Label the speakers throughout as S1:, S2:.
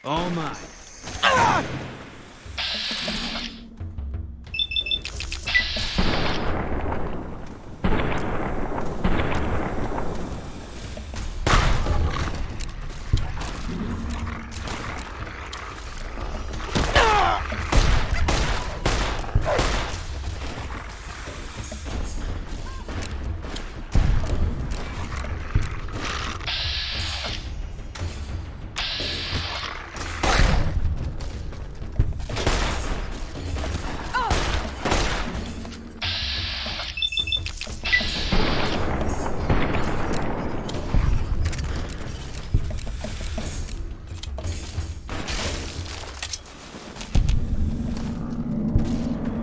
S1: All mine.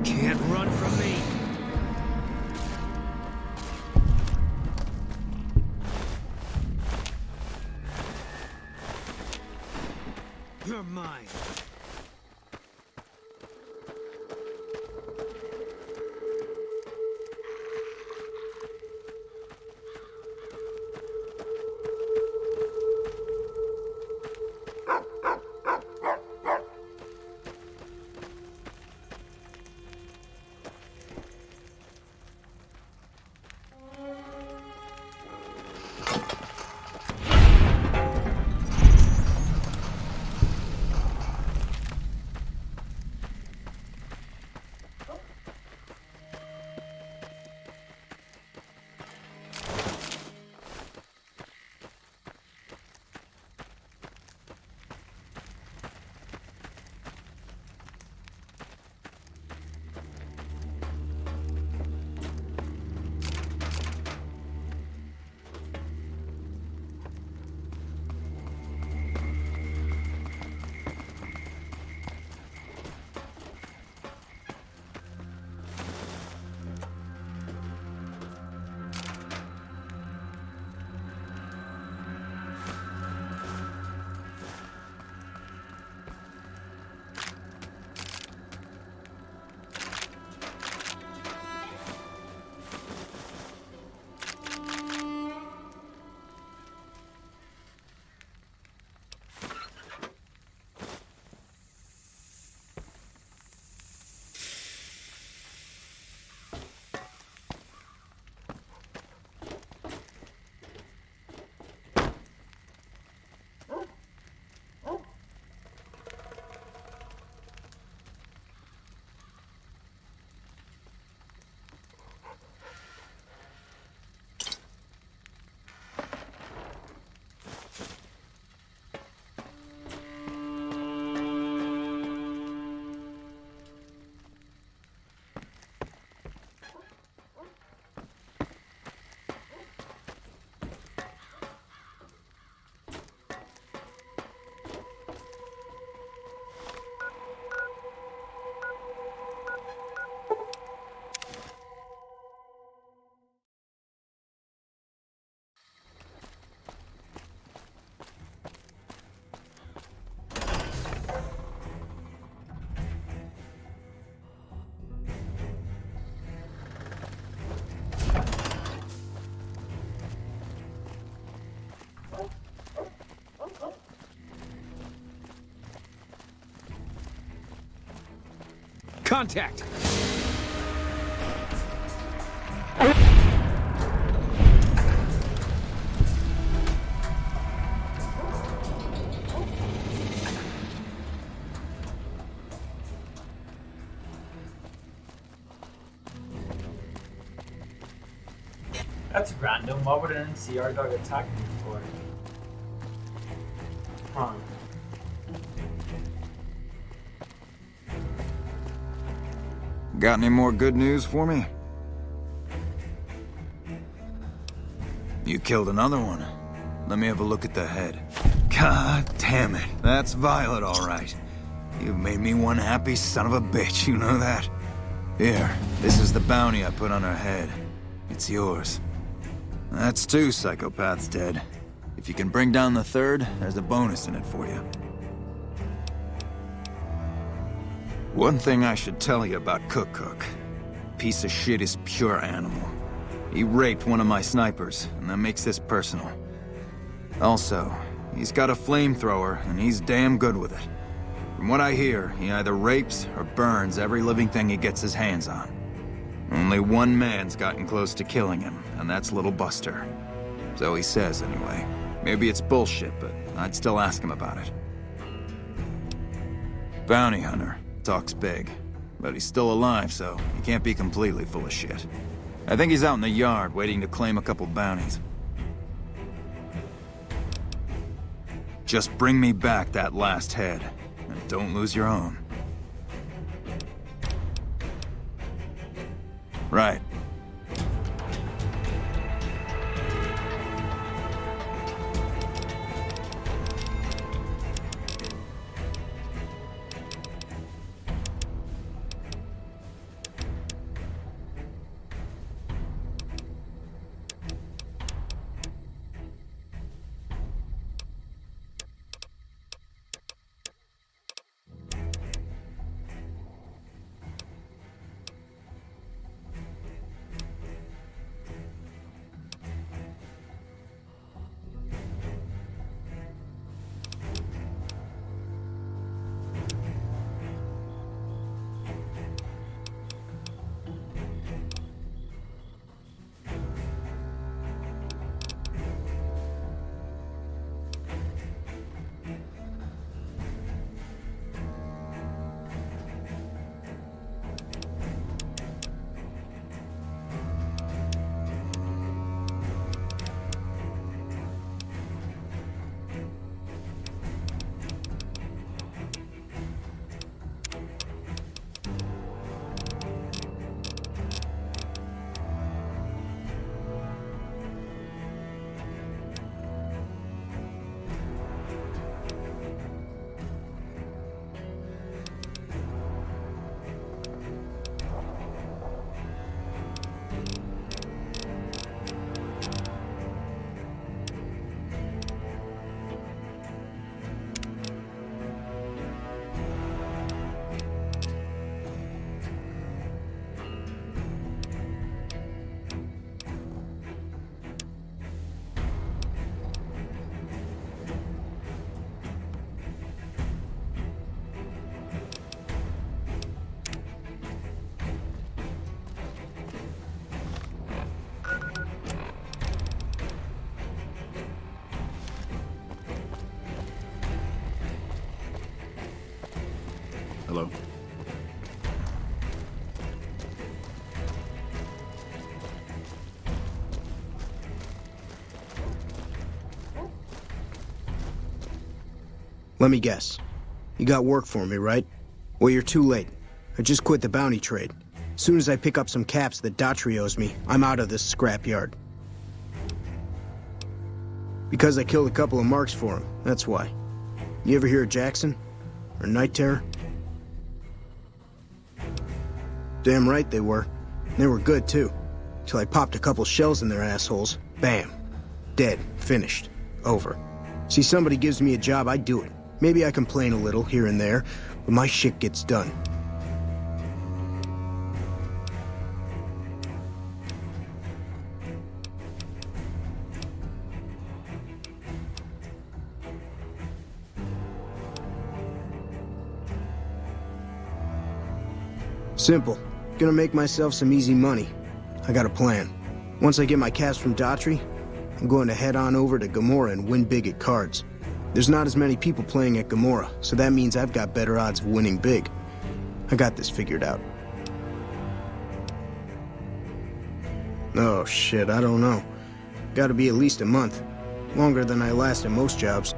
S1: Can't run from me. You're mine. Contact!
S2: That's random. Why would an NCR dog attack me for? Huh.
S3: Got any more good news for me? You killed another one. Let me have a look at the head. God damn it. That's Violet, all right. You've made me one happy son of a bitch, you know that? Here, this is the bounty I put on her head. It's yours. That's 2 psychopaths dead. If you can bring down the 3rd, there's a bonus in it for you. One thing I should tell you about Cook. Piece of shit is pure animal. He raped one of my snipers, and that makes this personal. Also, He's got a flamethrower, and he's damn good with it. From what I hear, he either rapes or burns every living thing he gets his hands on. Only one man's gotten close to killing him, and that's little Buster. So he says, anyway. Maybe it's bullshit, but I'd still ask him about it. Bounty hunter. Talks big. But he's still alive, so he can't be completely full of shit. I think he's out in the yard, waiting to claim a couple bounties. Just bring me back that last head, and don't lose your own. Right.
S4: Hello?
S5: Let me guess. You got work for me, right? Well, you're too late. I just quit the bounty trade. As soon as I pick up some caps that Daughtry owes me, I'm out of this scrapyard. Because I killed a couple of marks for him, that's why. You ever hear of Jackson? Or Night Terror? Damn right they were. And they were good, too. Till I popped a couple shells in their assholes. Bam. Dead. Finished. Over. See, somebody gives me a job, I do it. Maybe I complain a little here and there, but my shit gets done. Simple. Gonna make myself some easy money. I got a plan. Once I get my caps from Daughtry, I'm going to head on over to Gomorrah and win big at cards. There's not as many people playing at Gomorrah, so that means I've got better odds of winning big. I got this figured out. Oh shit, I don't know. Gotta be at least a month. Longer than I last at most jobs.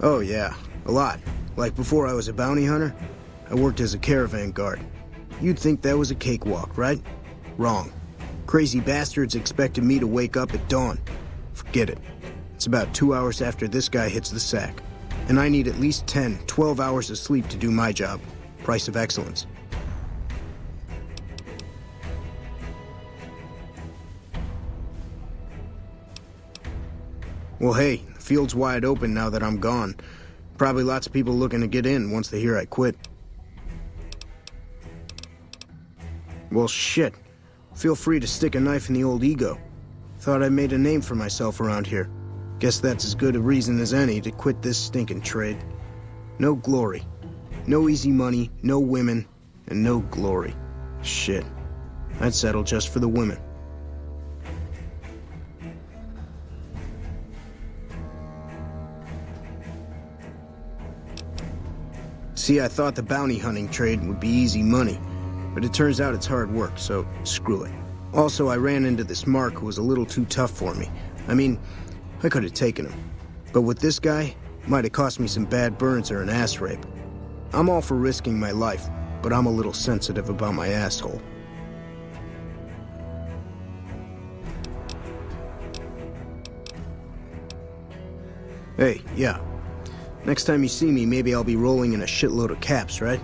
S5: Oh yeah, a lot. Like before I was a bounty hunter, I worked as a caravan guard. You'd think that was a cakewalk, right? Wrong. Crazy bastards expected me to wake up at dawn. Forget it. It's about 2 hours after this guy hits the sack. And I need at least 10, 12 hours of sleep to do my job. Price of excellence. Well, hey, the field's wide open now that I'm gone. Probably lots of people looking to get in once they hear I quit. Well, shit. Feel free to stick a knife in the old ego. Thought I made a name for myself around here. Guess that's as good a reason as any to quit this stinking trade. No glory. No easy money, no women, and no glory. Shit. I'd settle just for the women. See, I thought the bounty hunting trade would be easy money, but it turns out it's hard work, so screw it. Also, I ran into this Mark who was a little too tough for me. I mean, I could have taken him. But with this guy, might have cost me some bad burns or an ass rape. I'm all for risking my life, but I'm a little sensitive about my asshole. Hey, yeah. Next time you see me, maybe I'll be rolling in a shitload of caps, right?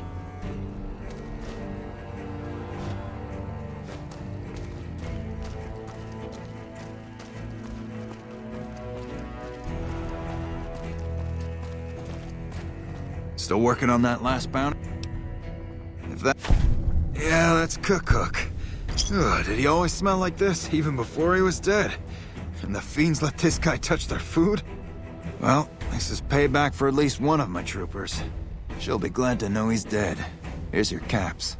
S3: Still working on that last bounty? If that... Yeah, that's Cook. Ugh, did he always smell like this, even before he was dead? And the fiends let this guy touch their food? Well, this is payback for at least one of my troopers. She'll be glad to know he's dead. Here's your caps.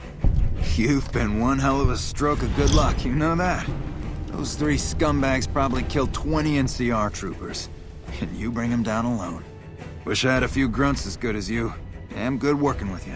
S3: You've been one hell of a stroke of good luck, you know that? Those 3 scumbags probably killed 20 NCR troopers. And you bring them down alone. Wish I had a few grunts as good as you. Damn good working with you.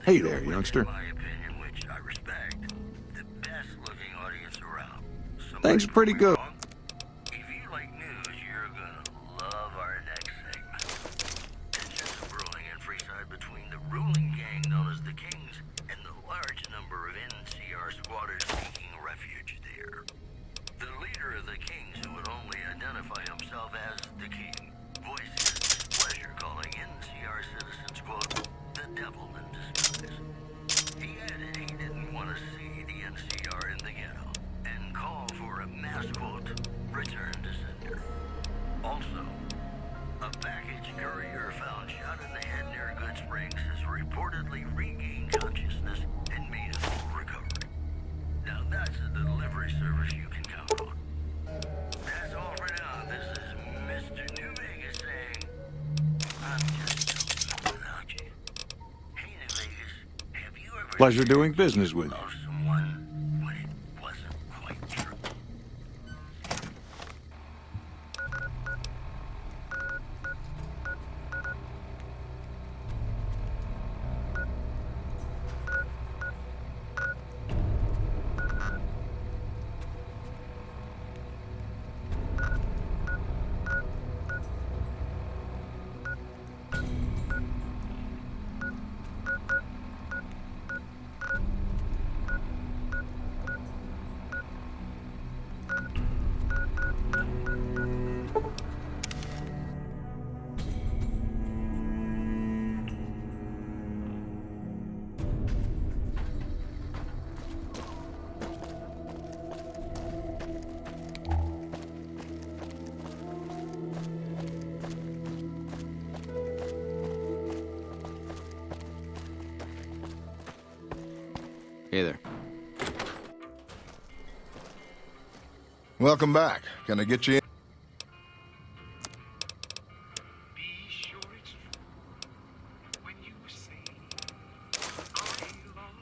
S4: Hey there, youngster. Things are pretty good.
S6: If you like news, you're gonna love our next segment. Tensions are brewing in Freeside between the ruling gang known as the Kings and the large number of NCR squatters seeking refuge there. The leader of the Kings, who would only identify himself as the King, voiced his displeasure, calling NCR citizens, quote, the devil in disguise. He added he didn't want to see the NCR in the ghetto and called for a mass, quote, return to sender. Also, a package courier found shot in the head near Good Springs has reportedly regained consciousness and made a full recovery. Now that's a delivery service you can count on. That's all for now. This is Mr. New Vegas saying, I'm just joking without you. Hey, New Vegas, have you ever...
S4: Pleasure doing business with you.
S6: ...loved someone when it wasn't quite true?
S7: Hey there.
S4: Welcome back. Can I get you in?
S1: Be sure it's true when you say I love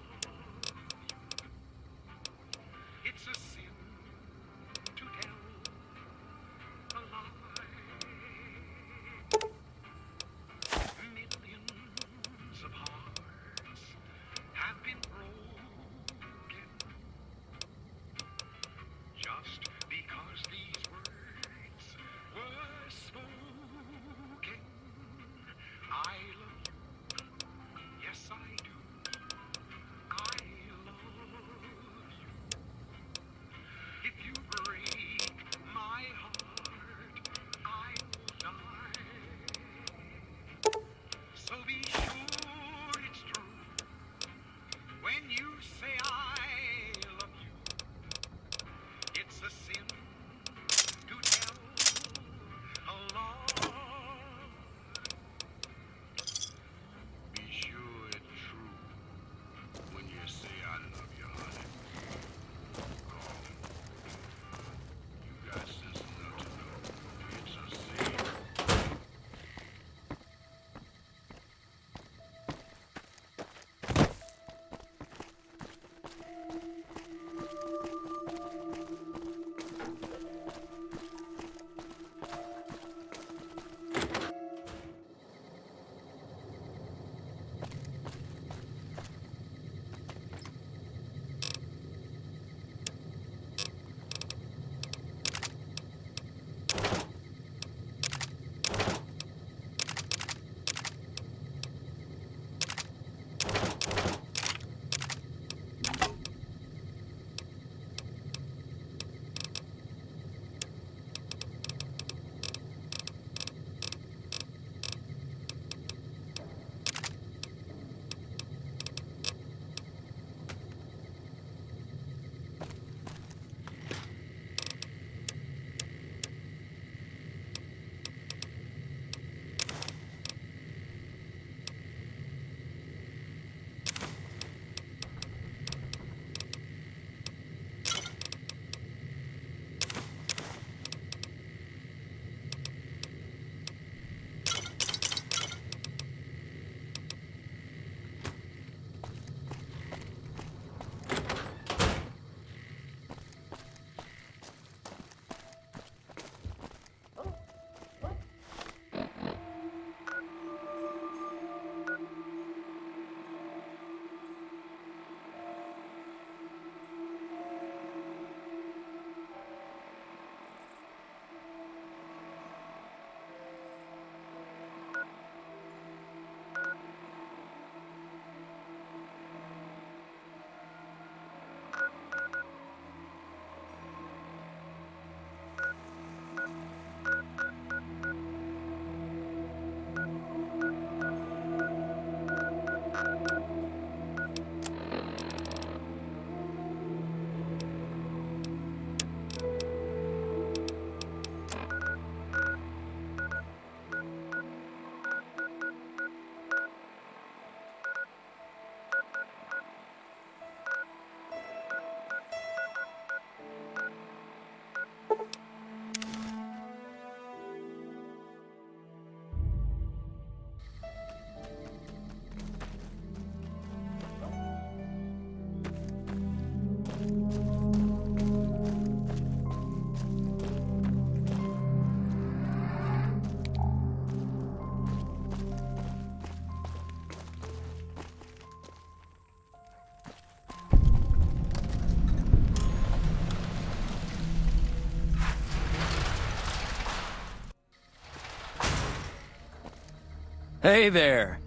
S7: Hey there.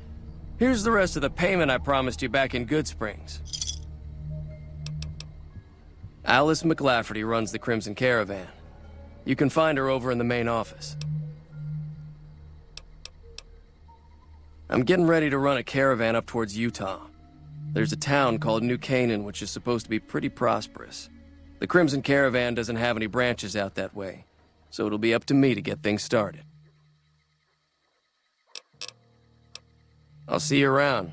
S7: Here's the rest of the payment I promised you back in Good Springs. Alice McLafferty runs the Crimson Caravan. You can find her over in the main office. I'm getting ready to run a caravan up towards Utah. There's a town called New Canaan which is supposed to be pretty prosperous. The Crimson Caravan doesn't have any branches out that way, so it'll be up to me to get things started. I'll see you around.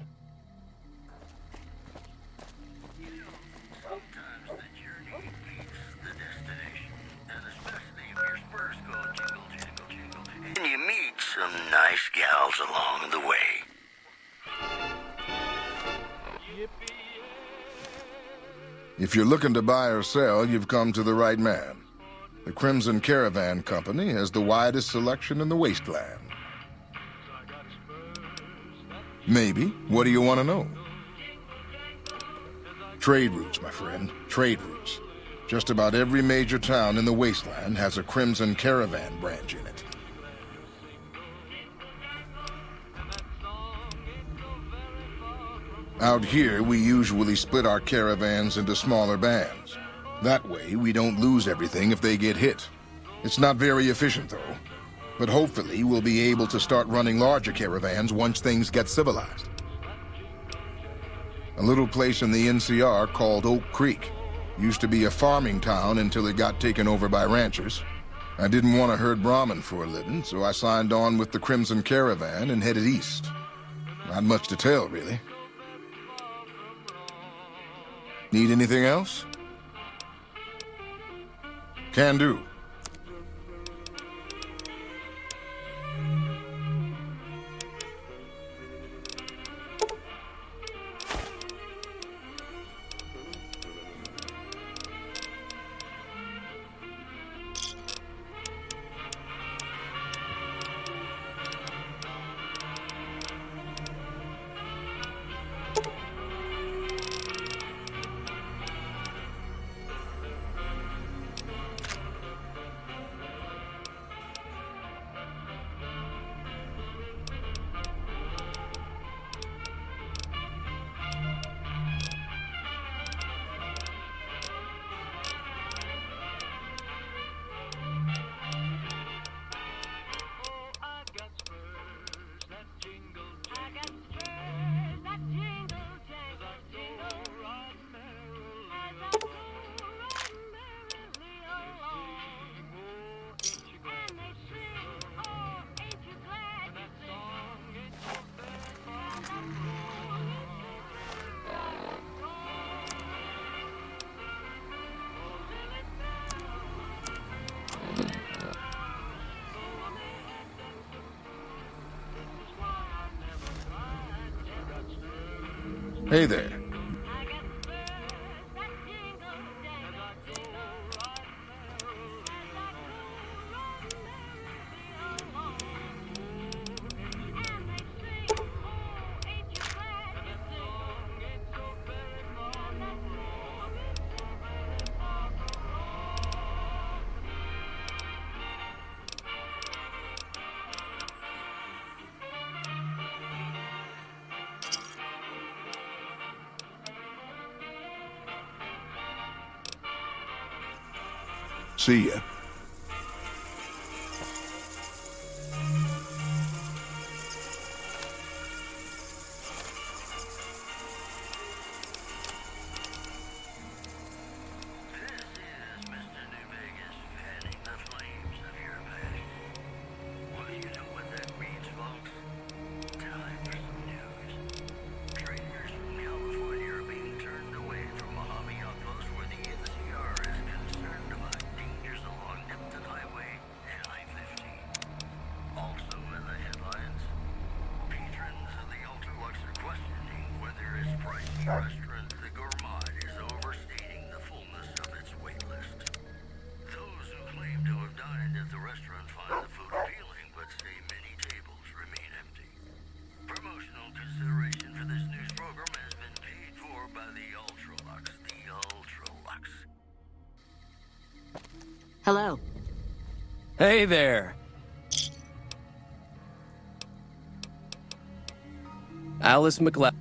S6: Sometimes the journey beats the destination, and especially if your spurs go jingle, jingle, jingle, and you meet some nice gals along the way.
S4: If you're looking to buy or sell, you've come to the right man. The Crimson Caravan Company has the widest selection in the wasteland. Maybe. What do you want to know? Trade routes, my friend. Trade routes. Just about every major town in the wasteland has a Crimson Caravan branch in it. Out here, we usually split our caravans into smaller bands. That way, we don't lose everything if they get hit. It's not very efficient, though. But hopefully, we'll be able to start running larger caravans once things get civilized. A little place in the NCR called Oak Creek. Used to be a farming town until it got taken over by ranchers. I didn't want to herd Brahmin for a living, so I signed on with the Crimson Caravan and headed east. Not much to tell, really. Need anything else? Can do. Hey there. See ya.
S6: Restaurant, the Gourmand, is overstating the fullness of its wait list. Those who claim to have dined at the restaurant find the food appealing, but say many tables remain empty. Promotional consideration for this news program has been paid for by the Ultralux. The Ultralux.
S8: Hello.
S7: Hey there. Alice McLeod.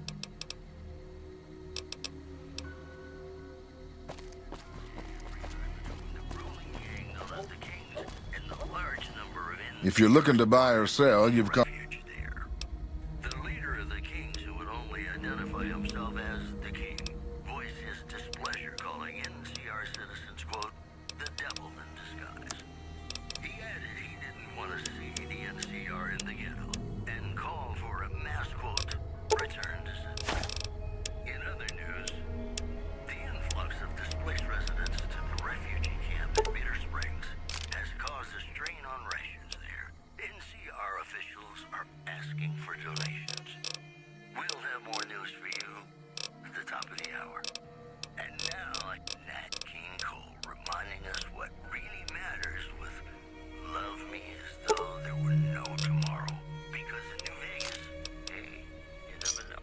S4: If you're looking to buy or sell, you've come...
S6: Refuge there. The leader of the Kings, who would only identify himself as the King, voiced his displeasure, calling NCR citizens, quote, the devil in disguise. He added he didn't want to see the NCR in the ghetto, and called for a mass, quote, return to Sydney. In other news, the influx of displaced residents to the refugee camp at Bitter Springs has caused a strain on rations there. NCR officials are asking for donations. We'll have more news for you at the top of the hour. And now, Nat King Cole reminding us what really matters with Love Me as Though There Were No Tomorrow. Because in New Vegas, hey, you never know.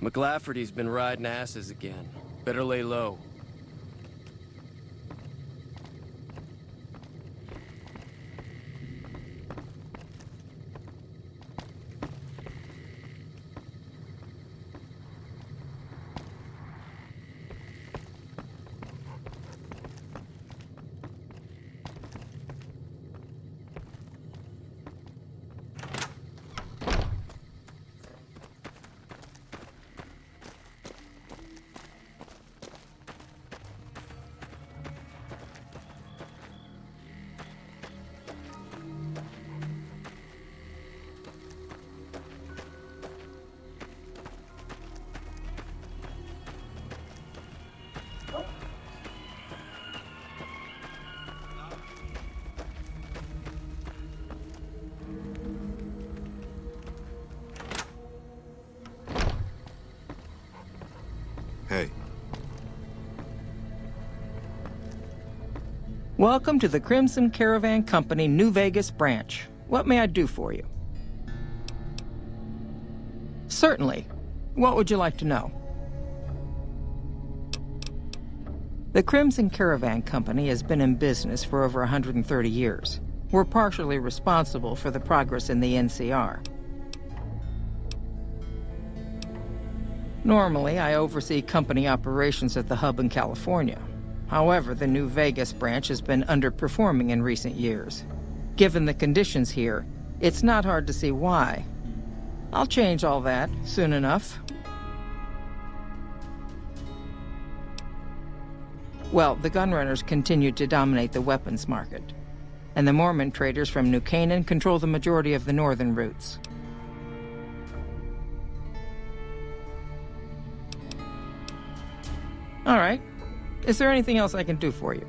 S7: McLafferty's been riding asses again. Better lay low.
S3: Hey.
S8: Welcome to the Crimson Caravan Company New Vegas branch. What may I do for you? Certainly. What would you like to know? The Crimson Caravan Company has been in business for over 130 years. We're partially responsible for the progress in the NCR. Normally, I oversee company operations at the hub in California. However, the New Vegas branch has been underperforming in recent years. Given the conditions here, it's not hard to see why. I'll change all that soon enough. Well, the gunrunners continue to dominate the weapons market, and the Mormon traders from New Canaan control the majority of the northern routes. All right. Is there anything else I can do for you?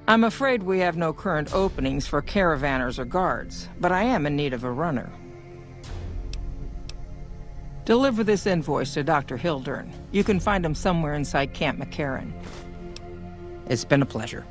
S8: I'm afraid we have no current openings for caravanners or guards, but I am in need of a runner. Deliver this invoice to Dr. Hildern. You can find him somewhere inside Camp McCarran. It's been a pleasure.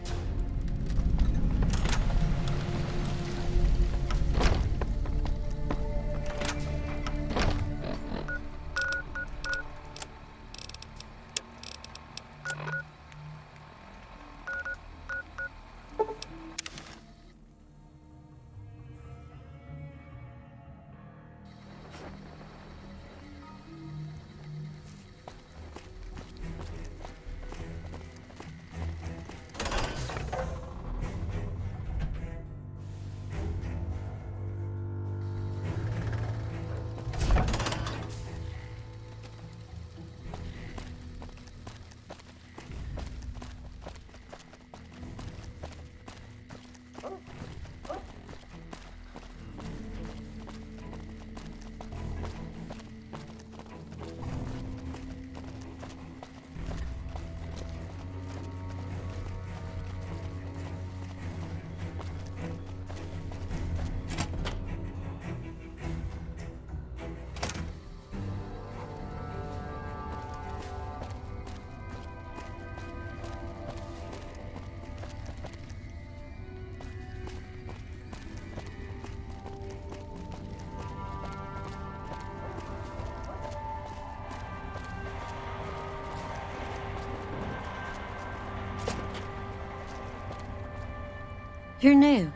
S9: You're new.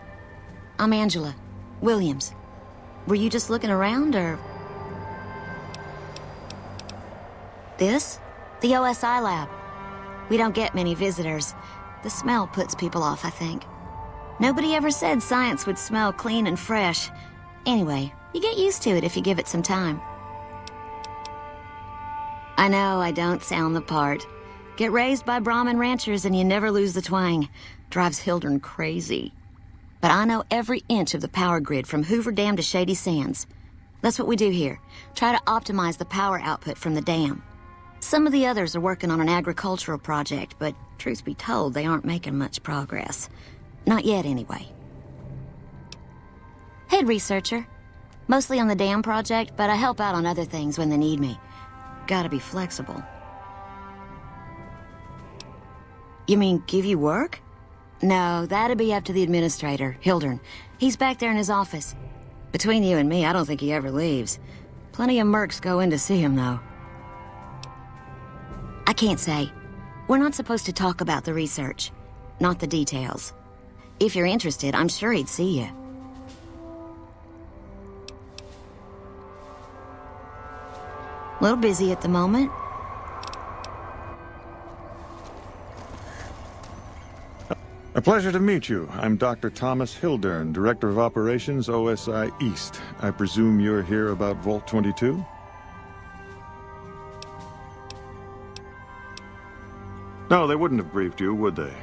S9: I'm Angela Williams. Were you just looking around, or...? This? The OSI lab. We don't get many visitors. The smell puts people off, I think. Nobody ever said science would smell clean and fresh. Anyway, you get used to it if you give it some time. I know I don't sound the part. Get raised by Brahmin ranchers and you never lose the twang. Drives Hildern crazy. But I know every inch of the power grid from Hoover Dam to Shady Sands. That's what we do here. Try to optimize the power output from the dam. Some of the others are working on an agricultural project, but truth be told, they aren't making much progress. Not yet, anyway. Head researcher. Mostly on the dam project, but I help out on other things when they need me. Gotta be flexible. You mean give you work? No, that'd be up to the administrator, Hildern. He's back there in his office. Between you and me, I don't think he ever leaves. Plenty of mercs go in to see him, though. I can't say. We're not supposed to talk about the research. Not the details. If you're interested, I'm sure he'd see you. A little busy at the moment.
S10: A pleasure to meet you. I'm Dr. Thomas Hildern, Director of Operations, OSI East. I presume you're here about Vault 22? No, they wouldn't have briefed you, would they?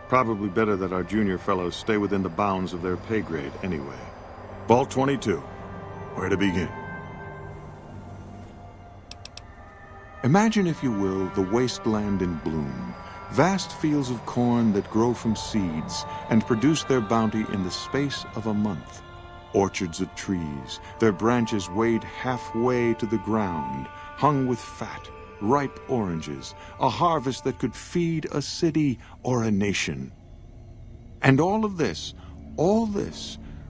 S10: Probably better that our junior fellows stay within the bounds of their pay grade anyway. Vault 22. Where to begin? Imagine, if you will, the wasteland in bloom. Vast fields of corn that grow from seeds and produce their bounty in the space of a month. Orchards of trees, their branches weighed halfway to the ground, hung with fat, ripe oranges, a harvest that could feed a city or a nation. And all this,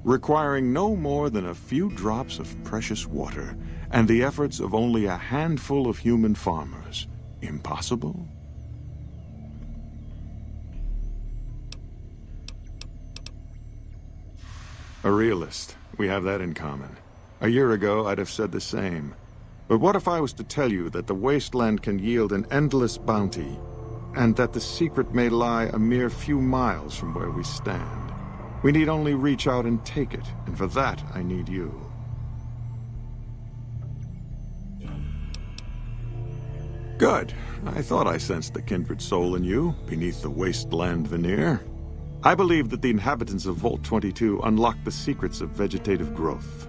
S10: requiring no more than a few drops of precious water and the efforts of only a handful of human farmers. Impossible? A realist. We have that in common. A year ago, I'd have said the same. But what if I was to tell you that the wasteland can yield an endless bounty, and that the secret may lie a mere few miles from where we stand? We need only reach out and take it, and for that, I need you. Good. I thought I sensed the kindred soul in you, beneath the wasteland veneer. I believe that the inhabitants of Vault 22 unlock the secrets of vegetative growth.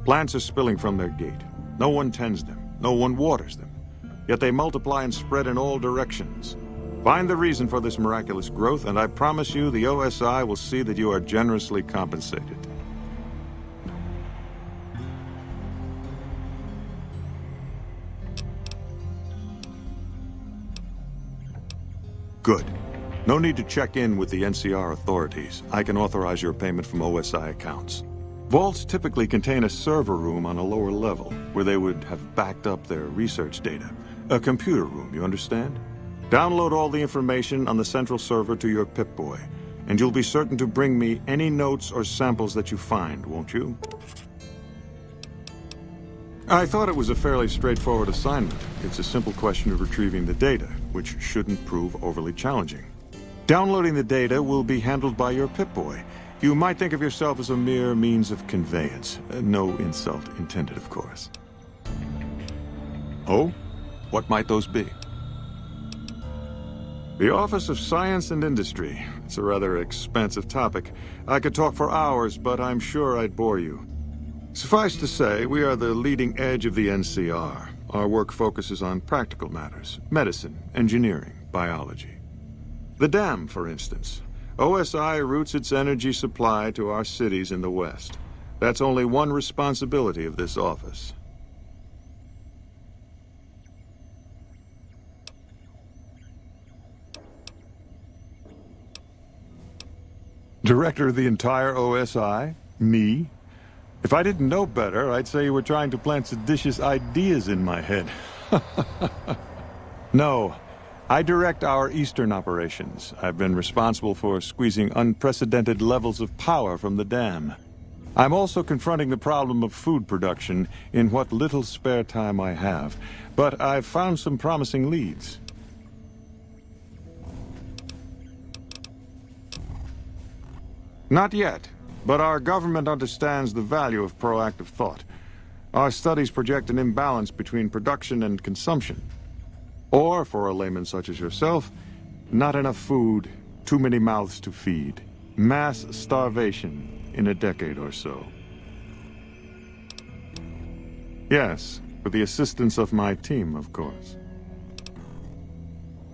S10: Plants are spilling from their gate. No one tends them. No one waters them. Yet they multiply and spread in all directions. Find the reason for this miraculous growth, and I promise you the OSI will see that you are generously compensated. Good. No need to check in with the NCR authorities. I can authorize your payment from OSI accounts. Vaults typically contain a server room on a lower level, where they would have backed up their research data. A computer room, you understand? Download all the information on the central server to your Pip-Boy, and you'll be certain to bring me any notes or samples that you find, won't you? I thought it was a fairly straightforward assignment. It's a simple question of retrieving the data, which shouldn't prove overly challenging. Downloading the data will be handled by your Pip-Boy. You might think of yourself as a mere means of conveyance. No insult intended, of course. Oh? What might those be? The Office of Science and Industry. It's a rather expansive topic. I could talk for hours, but I'm sure I'd bore you. Suffice to say, we are the leading edge of the NCR. Our work focuses on practical matters: medicine, engineering, biology. The dam, for instance. OSI routes its energy supply to our cities in the West. That's only one responsibility of this office. Director of the entire OSI? Me? If I didn't know better, I'd say you were trying to plant seditious ideas in my head. No. I direct our eastern operations. I've been responsible for squeezing unprecedented levels of power from the dam. I'm also confronting the problem of food production in what little spare time I have, but I've found some promising leads. Not yet, but our government understands the value of proactive thought. Our studies project an imbalance between production and consumption. Or, for a layman such as yourself, not enough food, too many mouths to feed. Mass starvation in a decade or so. Yes, with the assistance of my team, of course.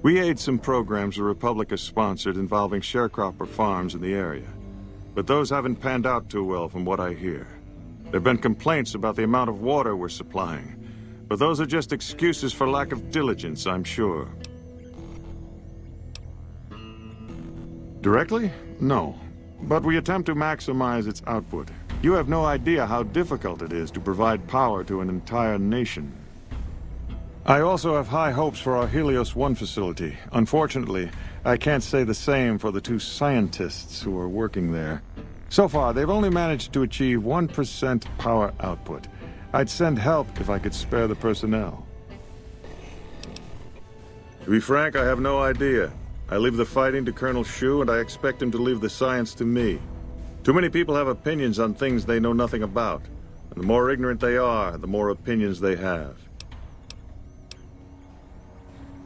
S10: We aid some programs the Republic has sponsored involving sharecropper farms in the area. But those haven't panned out too well from what I hear. There have been complaints about the amount of water we're supplying. But those are just excuses for lack of diligence, I'm sure. Directly? No. But we attempt to maximize its output. You have no idea how difficult it is to provide power to an entire nation. I also have high hopes for our Helios 1 facility. Unfortunately, I can't say the same for the 2 scientists who are working there. So far, they've only managed to achieve 1% power output. I'd send help if I could spare the personnel. To be frank, I have no idea. I leave the fighting to Colonel Shu, and I expect him to leave the science to me. Too many people have opinions on things they know nothing about. And the more ignorant they are, the more opinions they have.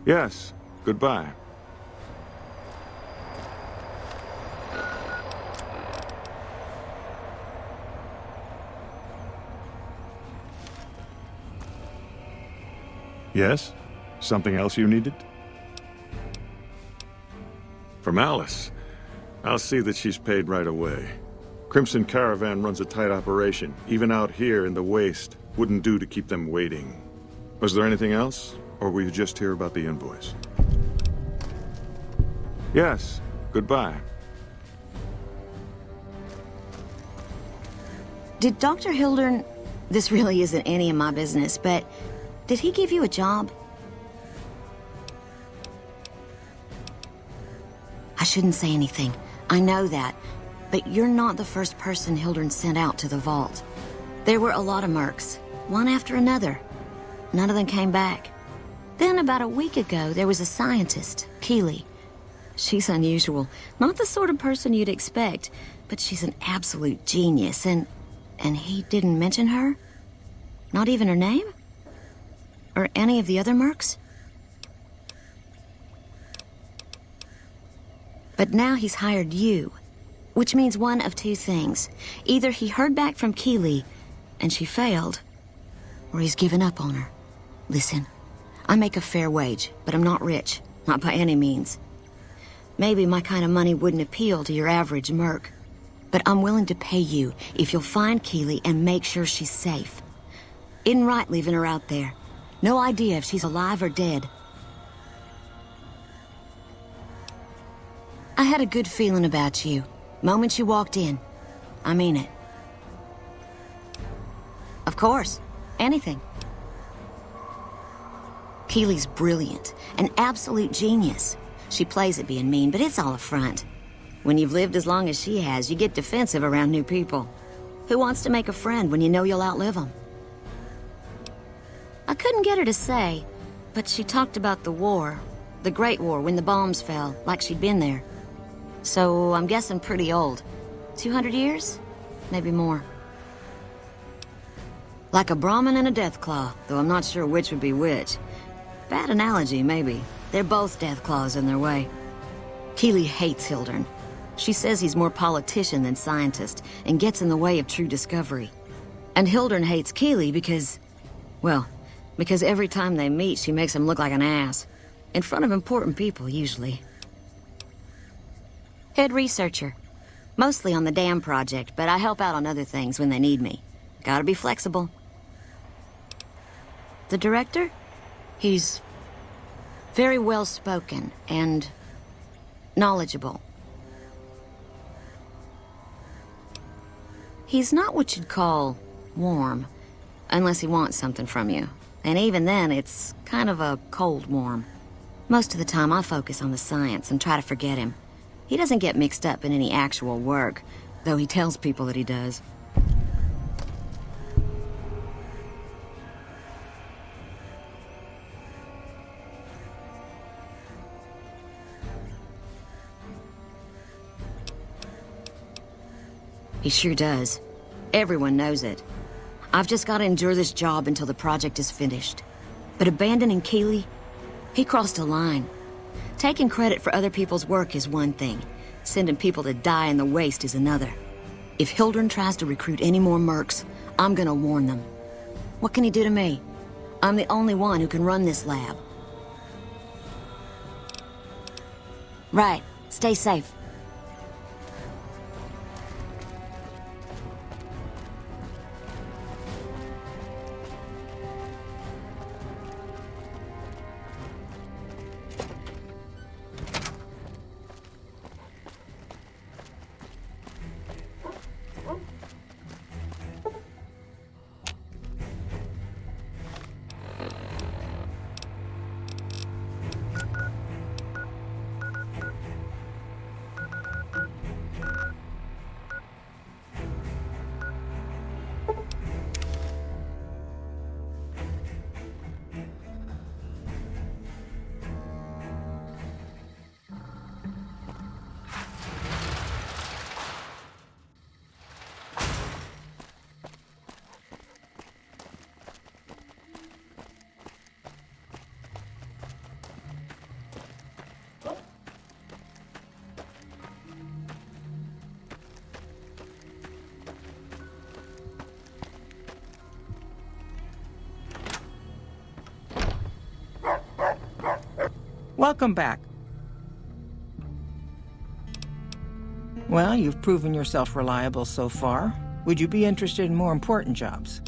S10: Yes, goodbye. Yes? Something else you needed? From Alice. I'll see that she's paid right away. Crimson Caravan runs a tight operation. Even out here in the waste, wouldn't do to keep them waiting. Was there anything else? Or were you just here about the invoice? Yes. Goodbye.
S9: Did Dr. Hildern... This really isn't any of my business, but... Did he give you a job? I shouldn't say anything. I know that. But you're not the first person Hildern sent out to the vault. There were a lot of mercs, one after another. None of them came back. Then about a week ago, there was a scientist, Keeley. She's unusual. Not the sort of person you'd expect, but she's an absolute genius, and he didn't mention her? Not even her name? Or any of the other mercs? But now he's hired you, which means one of 2 things. Either he heard back from Keeley, and she failed, or he's given up on her. Listen, I make a fair wage, but I'm not rich, not by any means. Maybe my kind of money wouldn't appeal to your average merc, but I'm willing to pay you if you'll find Keeley and make sure she's safe. Isn't right leaving her out there. No idea if she's alive or dead. I had a good feeling about you. Moment you walked in. I mean it. Of course. Anything. Keeley's brilliant. An absolute genius. She plays at being mean, but it's all a front. When you've lived as long as she has, you get defensive around new people. Who wants to make a friend when you know you'll outlive them? I couldn't get her to say, but she talked about the war. The Great War, when the bombs fell, like she'd been there. So, I'm guessing pretty old. 200 years? Maybe more. Like a Brahmin and a Deathclaw, though I'm not sure which would be which. Bad analogy, maybe. They're both Deathclaws in their way. Keeley hates Hildern. She says he's more politician than scientist, and gets in the way of true discovery. And Hildern hates Keeley because... well, because every time they meet, she makes him look like an ass. In front of important people, usually. Head researcher. Mostly on the dam project, but I help out on other things when they need me. Gotta be flexible. The director? He's very well-spoken and knowledgeable. He's not what you'd call warm, unless he wants something from you. And even then, it's kind of a cold warm. Most of the time I focus on the science and try to forget him. He doesn't get mixed up in any actual work, though he tells people that he does. He sure does. Everyone knows it. I've just got to endure this job until the project is finished. But abandoning Keeley, he crossed a line. Taking credit for other people's work is one thing. Sending people to die in the waste is another. If Hildren tries to recruit any more mercs, I'm gonna warn them. What can he do to me? I'm the only one who can run this lab. Right. Stay safe.
S8: Welcome back. Well, you've proven yourself reliable so far. Would you be interested in more important jobs?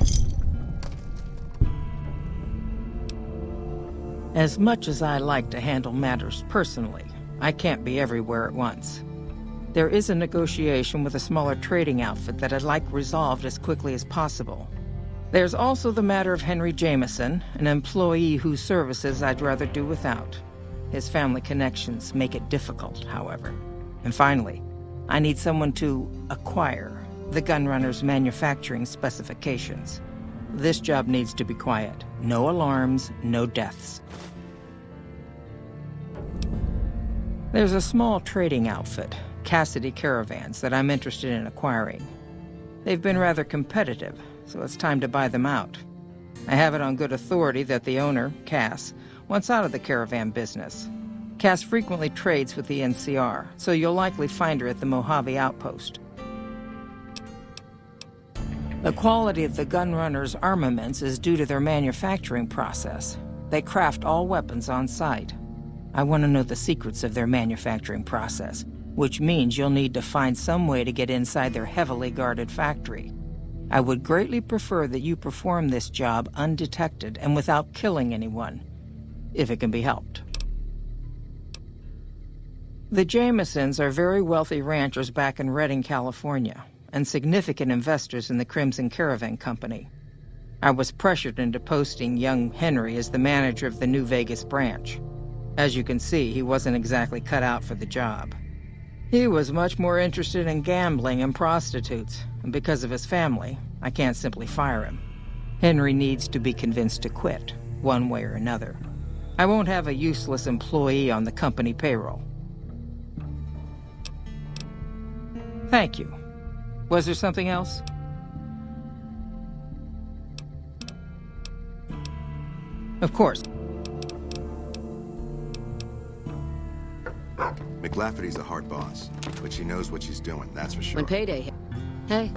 S8: As much as I like to handle matters personally, I can't be everywhere at once. There is a negotiation with a smaller trading outfit that I'd like resolved as quickly as possible. There's also the matter of Henry Jameson, an employee whose services I'd rather do without. His family connections make it difficult, however. And finally, I need someone to acquire the Gunrunner's manufacturing specifications. This job needs to be quiet. No alarms, no deaths. There's a small trading outfit, Cassidy Caravans, that I'm interested in acquiring. They've been rather competitive, so it's time to buy them out. I have it on good authority that the owner, Cass, wants out of the caravan business. Cass frequently trades with the NCR, so you'll likely find her at the Mojave outpost. The quality of the Gunrunner's armaments is due to their manufacturing process. They craft all weapons on site. I want to know the secrets of their manufacturing process, which means you'll need to find some way to get inside their heavily guarded factory. I would greatly prefer that you perform this job undetected and without killing anyone, if it can be helped. The Jamesons are very wealthy ranchers back in Redding, California, and significant investors in the Crimson Caravan Company. I was pressured into posting young Henry as the manager of the New Vegas branch. As you can see, he wasn't exactly cut out for the job. He was much more interested in gambling and prostitutes, and because of his family, I can't simply fire him. Henry needs to be convinced to quit, one way or another. I won't have a useless employee on the company payroll. Thank you. Was there something else? Of course.
S11: McLafferty's a hard boss, but she knows what she's doing, that's for sure.
S12: When payday hit. Hey.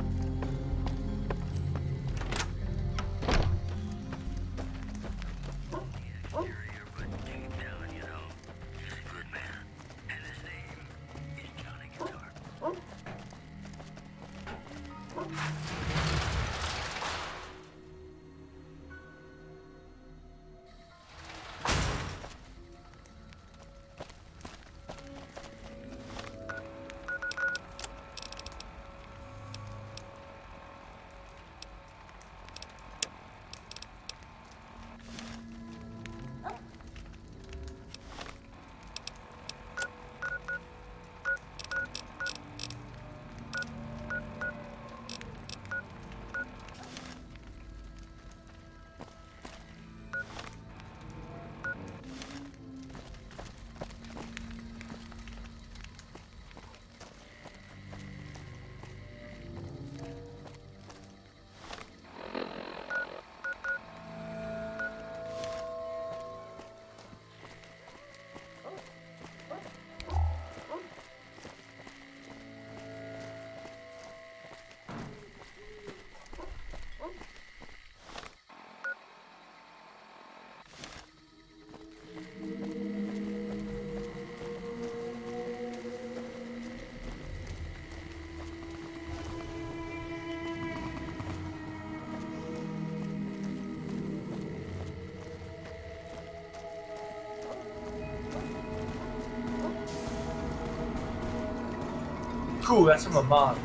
S2: Cool, that's from my mom.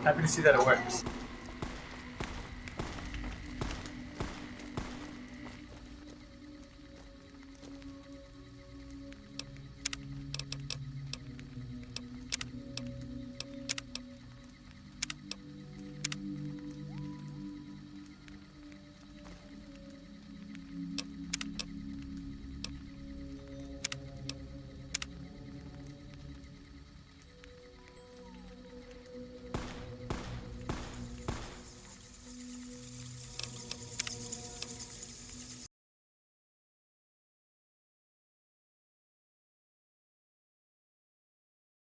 S2: Happy to see that it works.